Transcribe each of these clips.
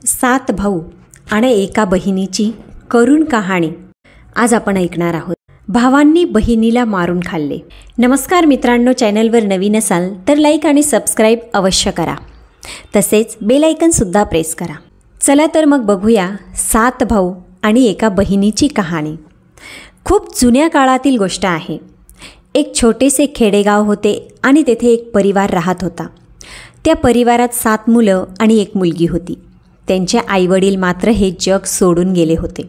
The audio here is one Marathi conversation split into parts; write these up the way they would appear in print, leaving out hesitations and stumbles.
सात भाऊ आणि एका बहिणीची करुण कहाणी आज आपण ऐकणार आहोत. भावांनी बहिणीला मारून खाल्ले. नमस्कार मित्रांनो, चॅनलवर नवीन असाल तर लाईक आणि सबस्क्राईब अवश्य करा. तसेच बेल आयकॉनसुद्धा प्रेस करा. चला तर मग बघूया सात भाऊ आणि एका बहिणीची कहाणी. खूप जुन्या काळातील गोष्ट आहे. एक छोटेसे खेडेगाव होते आणि तेथे एक परिवार राहत होता. त्या परिवारात 7 मुलं आणि एक मुलगी होती. त्यांचे आईवडील मात्र हे जग सोडून गेले होते.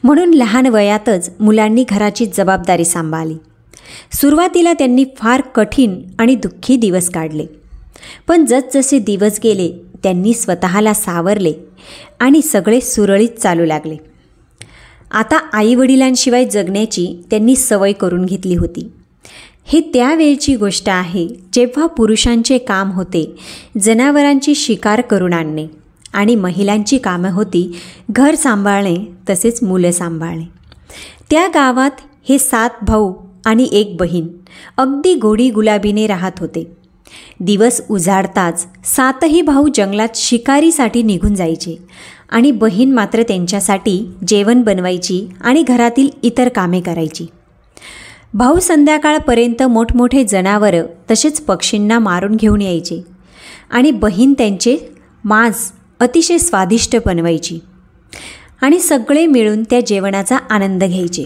म्हणून लहान वयातच मुलांनी घराची जबाबदारी सांभाळली. सुरुवातीला त्यांनी फार कठीण आणि दुःखी दिवस काढले. पण जसजसे दिवस गेले त्यांनी स्वतःला सावरले आणि सगळे सुरळीत चालू लागले. आता आईवडिलांशिवाय जगण्याची त्यांनी सवय करून घेतली होती. हे त्यावेळची गोष्ट आहे जेव्हा पुरुषांचे काम होते जनावरांची शिकार करून आणणे आणि महिलांची कामं होती घर सांभाळणे तसेच मुलं सांभाळणे. त्या गावात हे 7 भाऊ आणि एक बहीण अगदी गोडी गुलाबीने राहत होते. दिवस उजाडताच 7ही भाऊ जंगलात शिकारीसाठी निघून जायचे आणि बहीण मात्र त्यांच्यासाठी जेवण बनवायची आणि घरातील इतर कामे करायची. भाऊ संध्याकाळपर्यंत मोठमोठे जनावरं तसेच पक्षींना मारून घेऊन यायचे आणि बहीण त्यांचे मांस अतिशय स्वादिष्ट बनवायची आणि सगळे मिळून त्या जेवणाचा आनंद घ्यायचे.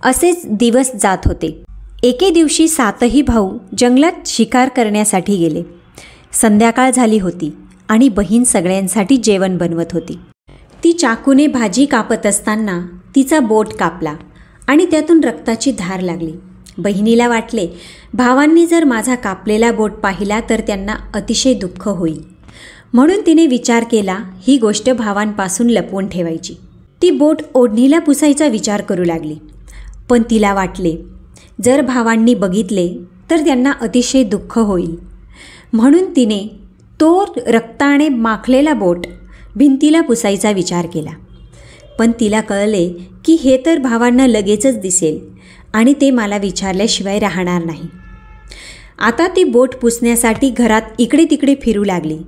असेच दिवस जात होते. एके दिवशी 7ही भाऊ जंगलात शिकार करण्यासाठी गेले. संध्याकाळ झाली होती आणि बहीण सगळ्यांसाठी जेवण बनवत होती. ती चाकूने भाजी कापत असताना तिचा बोट कापला आणि त्यातून रक्ताची धार लागली. बहिणीला वाटले, भावांनी जर माझा कापलेला बोट पाहिला तर त्यांना अतिशय दुःख होईल. म्हणून तिने विचार केला ही गोष्ट भावांपासून लपवून ठेवायची. ती बोट ओढणीला पुसायचा विचार करू लागली. पण तिला वाटले जर भावांनी बघितले तर त्यांना अतिशय दुःख होईल. म्हणून तिने तो रक्ताने माखलेला बोट भिंतीला पुसायचा विचार केला. पण तिला कळले की हे तर भावांना लगेचच दिसेल आणि ते मला विचारल्याशिवाय राहणार नाही. आता ती बोट पुसण्यासाठी घरात इकडे तिकडे फिरू लागली.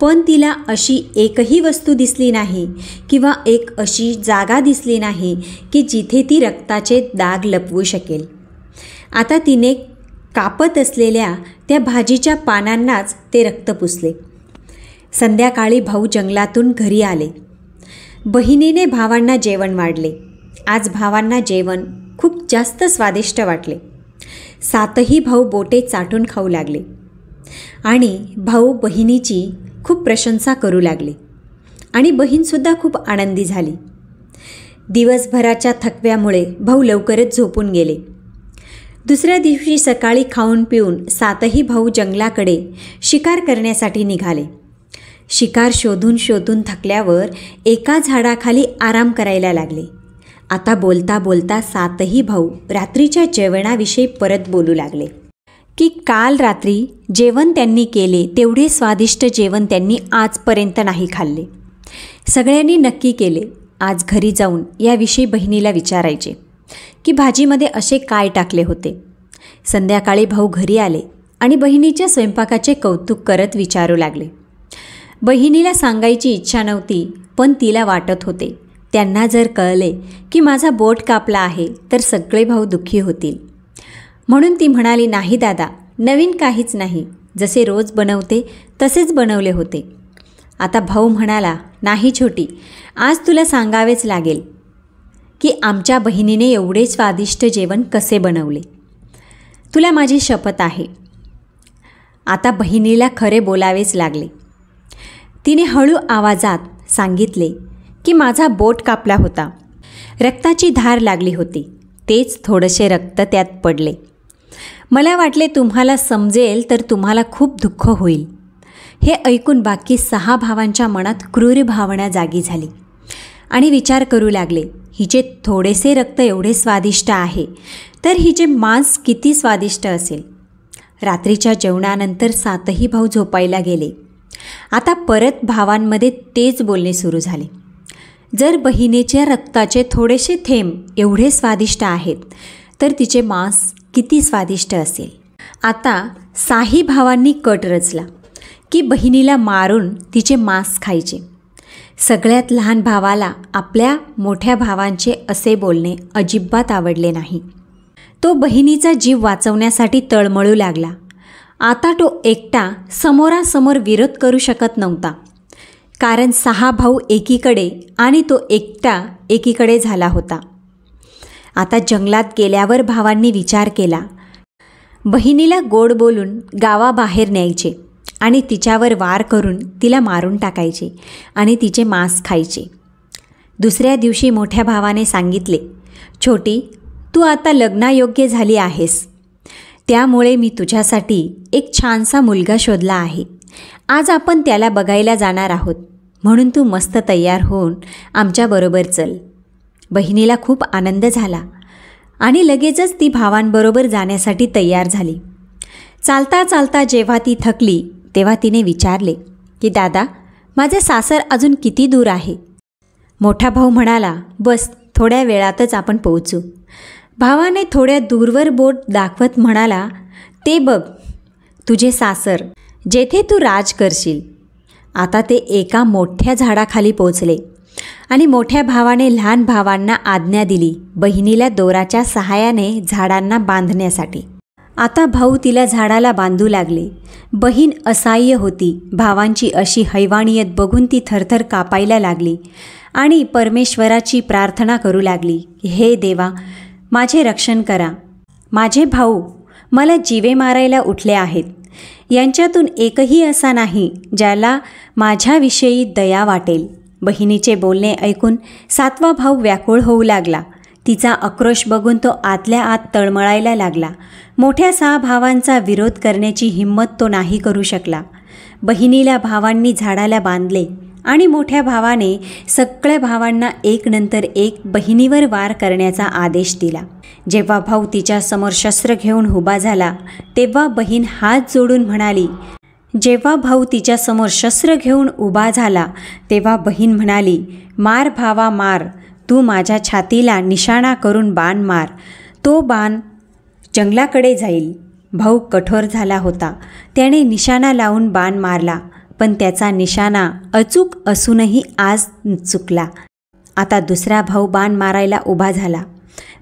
पण तिला अशी एकही वस्तू दिसली नाही किंवा एक अशी जागा दिसली नाही की जिथे ती रक्ताचे डाग लपवू शकेल. आता तिने कापत असलेल्या त्या भाजीच्या पानांनाच ते रक्त पुसले. संध्याकाळी भाऊ जंगलातून घरी आले. बहिणीने भावांना जेवण वाढले. आज भावांना जेवण खूप जास्त स्वादिष्ट वाटले. 7ही भाऊ बोटे चाटून खाऊ लागले आणि भाऊ बहिणीची खूप प्रशंसा करू लागले आणि बहीणसुद्धा खूप आनंदी झाली. दिवसभराच्या थकव्यामुळे भाऊ लवकरच झोपून गेले. दुसऱ्या दिवशी सकाळी खाऊन पिऊन 7ही भाऊ जंगलाकडे शिकार करण्यासाठी निघाले. शिकार शोधून शोधून थकल्यावर एका झाडाखाली आराम करायला लागले. आता बोलता बोलता 7ही भाऊ रात्रीच्या जेवणाविषयी परत बोलू लागले की काल रात्री जेवण त्यांनी केले तेवढे स्वादिष्ट जेवण त्यांनी आजपर्यंत नाही खाल्ले. सगळ्यांनी नक्की केले आज घरी जाऊन याविषयी बहिणीला विचारायचे की भाजीमध्ये असे काय टाकले होते. संध्याकाळी भाऊ घरी आले आणि बहिणीच्या स्वयंपाकाचे कौतुक करत विचारू लागले. बहिणीला सांगायची इच्छा नव्हती पण तिला वाटत होते त्यांना जर कळले की माझा बोट कापला आहे तर सगळे भाऊ दुःखी होतील. म्हणून ती म्हणाली, नाही दादा, नवीन काहीच नाही, जसे रोज बनवते तसेच बनवले होते. आता भाऊ म्हणाला, नाही छोटी, आज तुला सांगावेच लागेल की आमच्या बहिणीने एवढे स्वादिष्ट जेवण कसे बनवले. तुला माझी शपथ आहे. आता बहिणीला खरे बोलावेच लागले. तिने हळू आवाजात सांगितले की माझा बोट कापला होता. रक्ताची धार लागली होती. तेच थोडेसे रक्त त्यात पडले. मला वाटले तुम्हाला समजेल तर तुम्हाला खूप दुःख होईल. हे ऐकून बाकी 6 भावांच्या मनात क्रूर भावना जागी झाली आणि विचार करू लागले हिचे थोडेसे रक्त एवढे स्वादिष्ट आहे तर हिचे मांस किती स्वादिष्ट असेल. रात्रीच्या जेवणानंतर 7ही भाऊ झोपायला गेले. आता परत भावांमध्ये तेच बोलणे सुरू झाले. जर बहिणीच्या रक्ताचे थोडेसे थेंब एवढे स्वादिष्ट आहेत तर तिचे मांस किती स्वादिष्ट असेल. आता 6ही भावांनी कट रचला की बहिणीला मारून तिचे मांस खायचे. सगळ्यात लहान भावाला आपल्या मोठ्या भावांचे असे बोलणे अजिबात आवडले नाही. तो बहिणीचा जीव वाचवण्यासाठी तळमळू लागला. आता तो एकटा समोरासमोर विरोध करू शकत नव्हता, कारण 6 भाऊ एकीकडे आणि तो एकटा एकीकडे झाला होता. आता जंगलात गेल्यावर भावांनी विचार केला, बहिणीला गोड बोलून गावाबाहेर न्यायचे आणि तिच्यावर वार करून तिला मारून टाकायचे आणि तिचे मांस खायचे. दुसऱ्या दिवशी मोठ्या भावाने सांगितले, छोटी, तू आता लग्नायोग्य झाली आहेस, त्यामुळे मी तुझ्यासाठी एक छानसा मुलगा शोधला आहे. आज आपण त्याला बघायला जाणार आहोत, म्हणून तू मस्त तयार होऊन आमच्याबरोबर चल. बहिणीला खूप आनंद झाला आणि लगेचच ती भावांबरोबर जाण्यासाठी तयार झाली. चालता चालता जेव्हा ती थकली तेव्हा तिने विचारले की दादा, माझे सासर अजून किती दूर आहे? मोठा भाऊ म्हणाला, बस थोड्या वेळातच आपण पोहोचू. भावाने थोड्या दूरवर बोट दाखवत म्हणाला, ते बघ तुझे सासर, जेथे तू राज करशील. आता ते एका मोठ्या झाडाखाली पोचले आणि मोठ्या भावाने लहान भावांना आज्ञा दिली बहिणीला दोराच्या सहाय्याने झाडांना बांधण्यासाठी. आता भाऊ तिला झाडाला बांधू लागले. बहीण असहाय्य होती. भावांची अशी हैवाणीयत बघून ती थरथर कापायला लागली आणि परमेश्वराची प्रार्थना करू लागली, हे देवा, माझे रक्षण करा. माझे भाऊ मला जीवे मारायला उठले आहेत. यांच्यातून एकही असा नाही ज्याला माझ्याविषयी दया वाटेल. बहिणीचे बोलणे ऐकून 7वा भाऊ व्याकुळ होऊ लागला. तिचा आक्रोश बघून तो आतल्या आत तळमळायला लागला. मोठ्या 6 भावांचा विरोध करण्याची हिंमत तो नाही करू शकला. बहिणीला भावांनी झाडाला बांधले आणि मोठ्या भावाने सगळ्या भावांना एक नंतर एक बहिणीवर वार करण्याचा आदेश दिला. जेव्हा भाऊ तिच्यासमोर शस्त्र घेऊन उभा झाला तेव्हा बहीण हात जोडून म्हणाली, मार भावा मार, तू माझ्या छातीला निशाणा करून बाण मार. तो बाण जंगलाकडे जाईल. भाऊ कठोर झाला होता. त्याने निशाणा लावून बाण मारला, पण त्याचा निशाणा अचूक असूनही आज चुकला. आता दुसरा भाऊ बाण मारायला उभा झाला.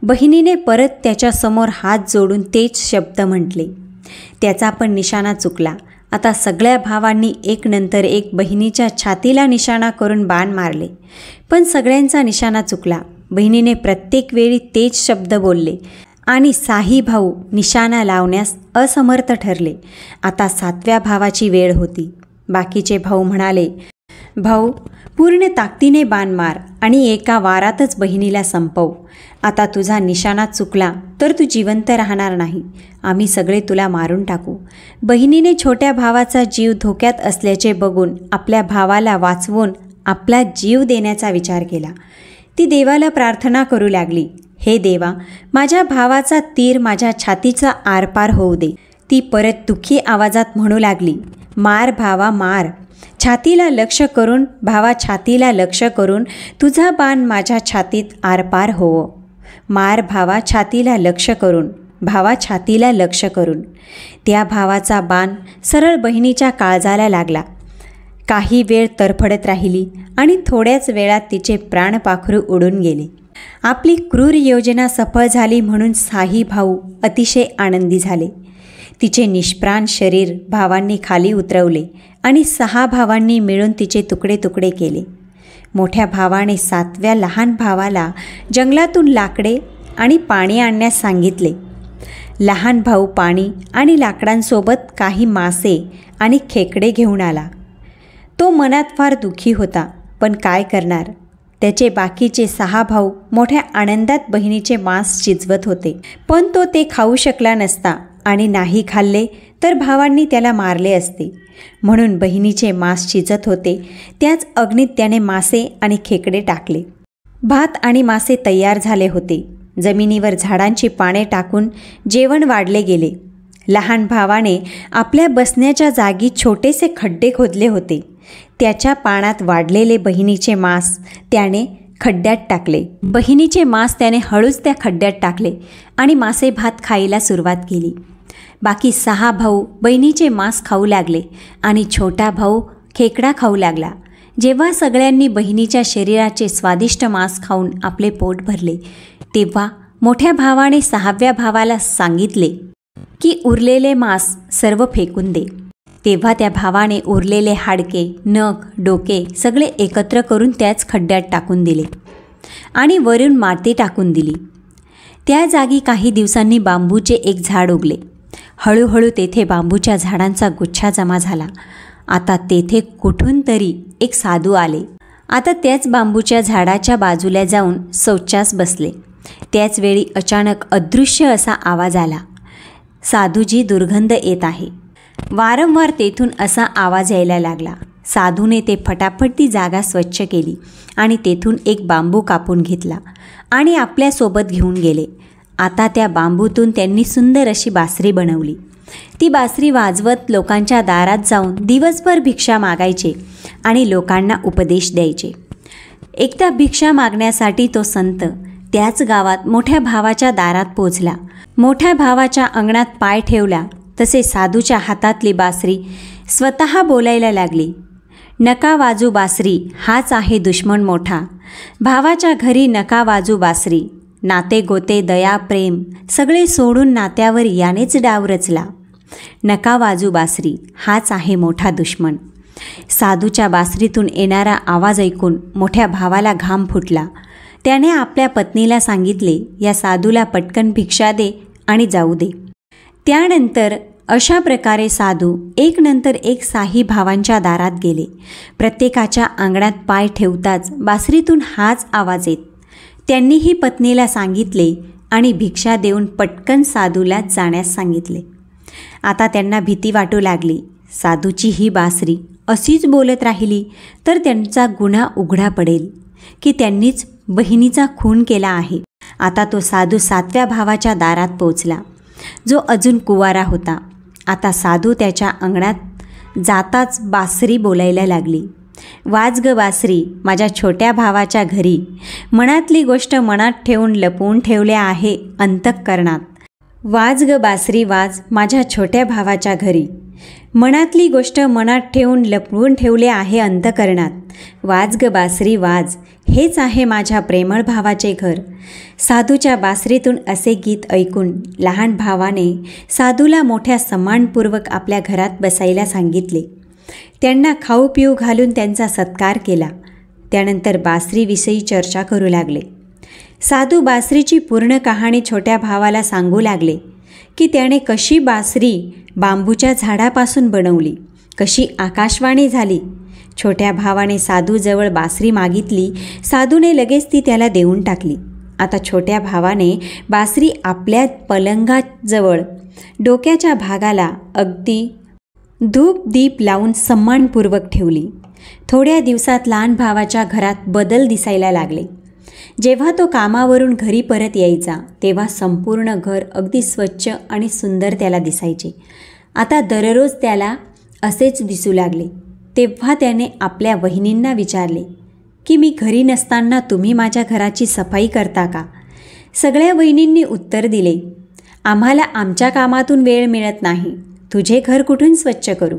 बहिणीने परत त्याच्यासमोर हात जोडून तेच शब्द म्हटले. त्याचा पण निशाणा चुकला. आता सगळ्या भावांनी एक नंतर एक बहिणीच्या छातीला निशाणा करून बाण मारले, पण सगळ्यांचा निशाणा चुकला. बहिणीने प्रत्येक वेळी तेच शब्द बोलले आणि 6ही भाऊ निशाणा लावण्यास असमर्थ ठरले. आता 7व्या भावाची वेळ होती. बाकीचे भाऊ म्हणाले, भाऊ, पूर्ण ताकदीने बाण मार आणि एका वारातच बहिणीला संपव. आता तुझा निशाणा चुकला तर तू जिवंत राहणार नाही. आम्ही सगळे तुला मारून टाकू. बहिणीने छोट्या भावाचा जीव धोक्यात असल्याचे बघून आपल्या भावाला वाचवून आपला जीव देण्याचा विचार केला. ती देवाला प्रार्थना करू लागली, हे देवा, माझ्या भावाचा तीर माझ्या छातीचा आरपार होऊ दे. ती परत दुःखी आवाजात म्हणू लागली, मार भावा मार. छातीला लक्ष करून, भावा छातीला लक्ष करून तुझा बाण माझ्या छातीत आरपार होवो. मार भावा छातीला लक्ष करून, भावा छातीला लक्ष करून. त्या भावाचा बाण सरळ बहिणीच्या काळजाला लागला. काही वेळ तरफडत राहिली आणि थोड्याच वेळात तिचे प्राणपाखरू उडून गेले. आपली क्रूर योजना सफळ झाली म्हणून 6ही भाऊ अतिशय आनंदी झाले. तिचे निष्प्राण शरीर भावांनी खाली उतरवले आणि 6 भावांनी मिळून तिचे तुकडे तुकडे केले. मोठ्या भावाने 7व्या लहान भावाला जंगलातून लाकडे आणि पाणी आणण्यास सांगितले. लहान भाऊ पाणी आणि लाकडांसोबत काही मासे आणि खेकडे घेऊन आला. तो मनात फार दुःखी होता, पण काय करणार. त्याचे बाकीचे 6 भाऊ मोठ्या आनंदात बहिणीचे मांस शिजवत होते, पण तो ते खाऊ शकला नसता आणि नाही खाल्ले तर भावांनी त्याला मारले असते. म्हणून बहिणीचे मांस शिजत होते त्याच अग्नीत त्याने मासे आणि खेकडे टाकले. भात आणि मासे तयार झाले होते. जमिनीवर झाडांची पाने टाकून जेवण वाढले गेले. लहान भावाने आपल्या बसण्याच्या जागी छोटेसे खड्डे खोदले होते. त्याच्या पाण्यात वाढलेले बहिणीचे मांस त्याने खड्ड्यात टाकले. बहिणीचे मांस त्याने हळूच त्या खड्ड्यात टाकले आणि मासे भात खायला सुरुवात केली. बाकी 6 भाऊ बहिणीचे मांस खाऊ लागले आणि छोटा भाऊ खेकडा खाऊ लागला. जेव्हा सगळ्यांनी बहिणीच्या शरीराचे स्वादिष्ट मांस खाऊन आपले पोट भरले, तेव्हा मोठ्या भावाने 6व्या भावाला सांगितले की उरलेले मांस सर्व फेकून दे. तेव्हा त्या भावाने उरलेले हाडके, नख, डोके सगळे एकत्र करून त्याच खड्ड्यात टाकून दिले आणि वरून माती टाकून दिली. त्या जागी काही दिवसांनी बांबूचे एक झाड उगले. हळूहळू तेथे बांबूच्या झाडांचा गुच्छा जमा झाला. आता तेथे कुठून तरी एक साधू आले. आता त्याच बांबूच्या झाडाच्या बाजूला जाऊन शौचास बसले. त्याच वेळी अचानक अदृश्य असा आवाज आला, साधूजी दुर्गंध येत आहे. वारंवार तेथून असा आवाज यायला लागला. साधूने ते फटाफट ती जागा स्वच्छ केली आणि तेथून एक बांबू कापून घेतला आणि आपल्यासोबत घेऊन गेले. आता त्या बांबूतून त्यांनी सुंदर अशी बासरी बनवली. ती बासरी वाजवत लोकांच्या दारात जाऊन दिवसभर भिक्षा मागायचे आणि लोकांना उपदेश द्यायचे. एकदा भिक्षा मागण्यासाठी तो संत त्याच गावात मोठ्या भावाच्या दारात पोचला. मोठ्या भावाच्या अंगणात पाय ठेवला तसे साधूच्या हातातली बासरी स्वतः बोलायला लागली, नका वाजू बासरी, हाच आहे दुश्मन मोठा. भावाच्या घरी नका वाजू बासरी, नाते गोते दया प्रेम सगळे सोडून नात्यावर यानेच डाव रचला. नका वाजू बासरी, हाच आहे मोठा दुश्मन. साधूच्या बासरीतून येणारा आवाज ऐकून मोठ्या भावाला घाम फुटला. त्याने आपल्या पत्नीला सांगितले, या साधूला पटकन भिक्षा दे आणि जाऊ दे. त्यानंतर अशा प्रकारे साधू एक नंतर एक 6 भावांच्या दारात गेले. प्रत्येकाच्या अंगणात पाय ठेवताच बासरीतून हाच आवाज येत. त्यांनीही पत्नीला सांगितले आणि भिक्षा देऊन पटकन साधूला जाण्यास सांगितले. आता त्यांना भीती वाटू लागली. साधूची ही बासरी अशीच बोलत राहिली तर त्यांचा गुन्हा उघडा पडेल की त्यांनीच बहिणीचा खून केला आहे. आता तो साधू 7व्या भावाच्या दारात पोचला, जो अजून कुवारा होता. आता साधू त्याच्या अंगणात जाताच बासरी बोलायला लागली, वाज ग बासरी, माझ्या छोट्या भावाच्या घरी मनातली गोष्ट मनात ठेवून लपवून ठेवले आहे अंतःकरणात. वाज ग बासरी वाज, माझ्या छोट्या भावाच्या घरी मनातली गोष्ट मनात ठेवून लपवून ठेवले आहे अंतःकरणात. वाज ग बासरी वाज, हेच आहे माझ्या प्रेमळ भावाचे घर. साधूच्या बासरीतून असे गीत ऐकून लहान भावाने साधूला मोठ्या सन्मानपूर्वक आपल्या घरात बसायला सांगितले. त्यांना खाऊ पिऊ घालून त्यांचा सत्कार केला. त्यानंतर बासरीविषयी चर्चा करू लागले. साधू बासरीची पूर्ण कहाणी छोट्या भावाला सांगू लागले की त्याने कशी बासरी बांबूच्या झाडापासून बनवली, कशी आकाशवाणी झाली. छोट्या भावाने साधूजवळ बासरी मागितली. साधूने लगेच ती त्याला देऊन टाकली. आता छोट्या भावाने बासरी आपल्या पलंगाजवळ डोक्याच्या भागाला अगदी धूप दीप लावून सन्मानपूर्वक ठेवली. थोड्या दिवसात लहान भावाच्या घरात बदल दिसायला लागले. जेव्हा तो कामावरून घरी परत यायचा तेव्हा संपूर्ण घर अगदी स्वच्छ आणि सुंदर त्याला दिसायचे. आता दररोज त्याला असेच दिसू लागले. तेव्हा त्याने आपल्या वहिनींना विचारले की मी घरी नसताना तुम्ही माझ्या घराची सफाई करता का? सगळ्या वहिनींनी उत्तर दिले, आम्हाला आमच्या कामातून वेळ मिळत नाही, तुझे घर कुठून स्वच्छ करू?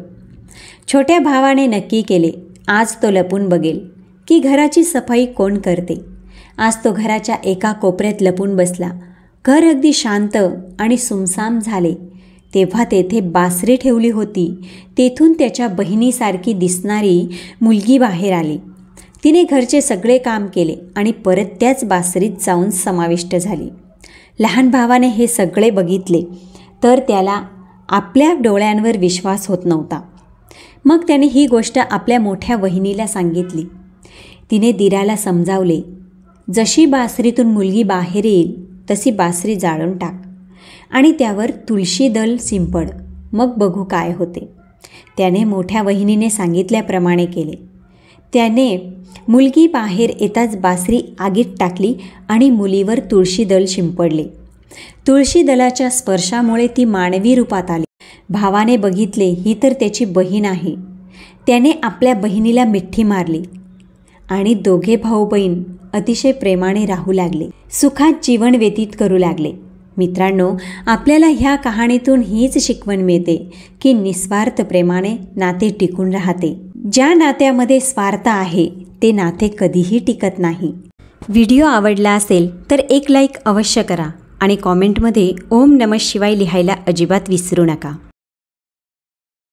छोट्या भावाने नक्की केले, आज तो लपून बघेल की घराची सफाई कोण करते. आज तो घराच्या एका कोपऱ्यात लपून बसला. घर अगदी शांत आणि सुमसाम झाले. तेव्हा तेथे बासरी ठेवली होती. तेथून त्याच्या बहिणीसारखी दिसणारी मुलगी बाहेर आली. तिने घरचे सगळे काम केले आणि परत त्याच बासरीत जाऊन समाविष्ट झाली. लहान भावाने हे सगळे बघितले तर त्याला आपल्या डोळ्यांवर विश्वास होत नव्हता. मग त्याने ही गोष्ट आपल्या मोठ्या वहिनीला सांगितली. तिने दिराला समजावले, जशी बासरीतून मुलगी बाहेर येईल तशी बासरी जाळून टाक आणि त्यावर तुळशी दल शिंपड, मग बघू काय होते. त्याने मोठ्या वहिनीने सांगितल्याप्रमाणे केले. त्याने मुलगी बाहेर येताच बासरी आगीत टाकली आणि मुलीवर तुळशी दल शिंपडले. तुळशी दलाच्या स्पर्शामुळे ती मानवी रूपात आली. भावाने बघितले ही तर त्याची बहीण आहे. त्याने आपल्या बहिणीला मिठी मारली आणि दोघे भाऊ बहीण अतिशय प्रेमाने राहू लागले. सुखात जीवन व्यतीत करू लागले. मित्रांनो, आपल्याला ह्या कहाणीतून हीच शिकवण मिळते की निस्वार्थ प्रेमाने नाते टिकून राहते. ज्या नात्यामध्ये स्वार्थ आहे ते नाते कधीही टिकत नाही. व्हिडिओ आवडला असेल तर एक लाईक अवश्य करा आणि कॉमेंटमध्ये ओम नमः शिवाय लिहायला अजिबात विसरू नका.